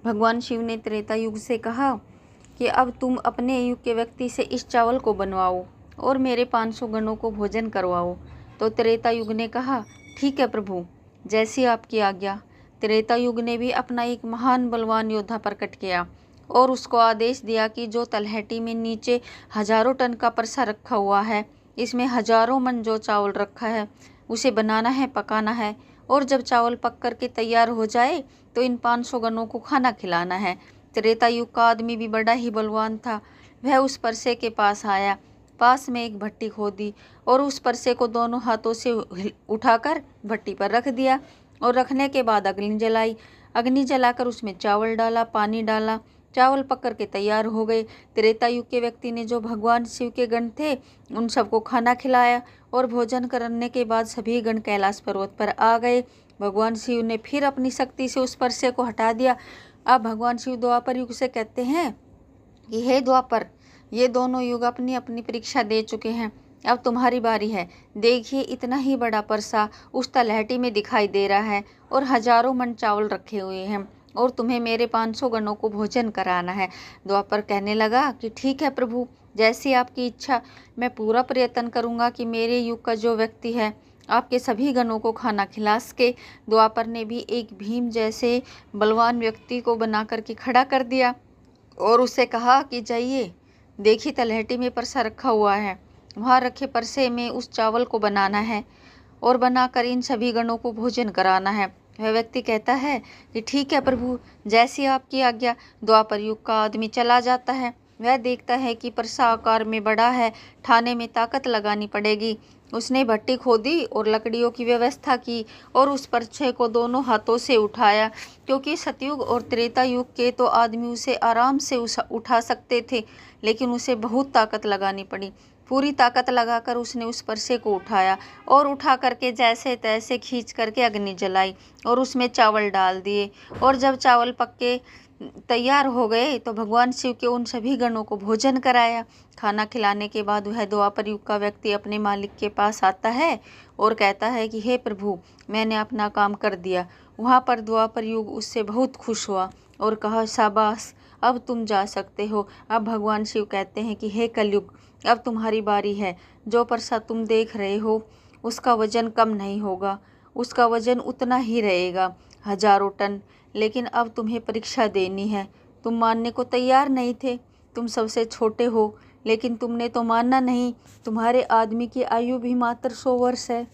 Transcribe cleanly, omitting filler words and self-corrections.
भगवान शिव ने त्रेता युग से कहा कि अब तुम अपने युग के व्यक्ति से इस चावल को बनवाओ और मेरे 500 गणों को भोजन करवाओ। तो त्रेता युग ने कहा, ठीक है प्रभु, जैसी आपकी आज्ञा। त्रेता युग ने भी अपना एक महान बलवान योद्धा प्रकट किया और उसको आदेश दिया कि जो तलहटी में नीचे हजारों टन का परसा रखा हुआ है, इसमें हजारों मन जो चावल रखा है, उसे बनाना है, पकाना है, और जब चावल पक कर के तैयार हो जाए तो इन 500 गणों को खाना खिलाना है। त्रेता युग का आदमी भी बड़ा ही बलवान था। वह उस परसे के पास आया, पास में एक भट्टी खोदी और उस परसे को दोनों हाथों से उठाकर भट्टी पर रख दिया और रखने के बाद अग्नि जलाई। अग्नि जलाकर उसमें चावल डाला, पानी डाला, चावल पक कर के तैयार हो गए। त्रेता युग के व्यक्ति ने जो भगवान शिव के गण थे उन सबको खाना खिलाया और भोजन करने के बाद सभी गण कैलाश पर्वत पर आ गए। भगवान शिव ने फिर अपनी शक्ति से उस परसे को हटा दिया। अब भगवान शिव द्वापर युग से कहते हैं कि हे द्वापर, ये दोनों युग अपनी अपनी परीक्षा दे चुके हैं, अब तुम्हारी बारी है। देखिए, इतना ही बड़ा परसा उस तलहटी में दिखाई दे रहा है और हजारों मन चावल रखे हुए हैं और तुम्हें मेरे 500 गणों को भोजन कराना है। द्वापर कहने लगा कि ठीक है प्रभु, जैसी आपकी इच्छा। मैं पूरा प्रयत्न करूंगा कि मेरे युग का जो व्यक्ति है आपके सभी गणों को खाना खिला सके। द्वापर ने भी एक भीम जैसे बलवान व्यक्ति को बना करके खड़ा कर दिया और उससे कहा कि जाइए, देखिए तलहटी में परसा रखा हुआ है, वहाँ रखे परसे में उस चावल को बनाना है और बनाकर इन सभी गणों को भोजन कराना है। वह व्यक्ति कहता है कि ठीक है प्रभु, जैसी आपकी आज्ञा। द्वापर युग का आदमी चला जाता है। वह देखता है कि परसा आकार में बड़ा है, ठाने में ताकत लगानी पड़ेगी। उसने भट्टी खोदी और लकड़ियों की व्यवस्था की और उस परछे को दोनों हाथों से उठाया, क्योंकि सतयुग और त्रेता युग के तो आदमी उसे आराम से उठा सकते थे, लेकिन उसे बहुत ताकत लगानी पड़ी। पूरी ताकत लगाकर उसने उस परसे को उठाया और उठा करके जैसे तैसे खींच करके अग्नि जलाई और उसमें चावल डाल दिए। और जब चावल पक के तैयार हो गए तो भगवान शिव के उन सभी गणों को भोजन कराया। खाना खिलाने के बाद वह द्वापर युग का व्यक्ति अपने मालिक के पास आता है और कहता है कि हे प्रभु, मैंने अपना काम कर दिया। वहाँ पर द्वापर युग उससे बहुत खुश हुआ और कहा, शाबाश, अब तुम जा सकते हो। अब भगवान शिव कहते हैं कि हे कलयुग, अब तुम्हारी बारी है। जो परसा तुम देख रहे हो उसका वजन कम नहीं होगा, उसका वजन उतना ही रहेगा, हजारों टन। लेकिन अब तुम्हें परीक्षा देनी है। तुम मानने को तैयार नहीं थे, तुम सबसे छोटे हो, लेकिन तुमने तो मानना नहीं। तुम्हारे आदमी की आयु भी मात्र 100 वर्ष है।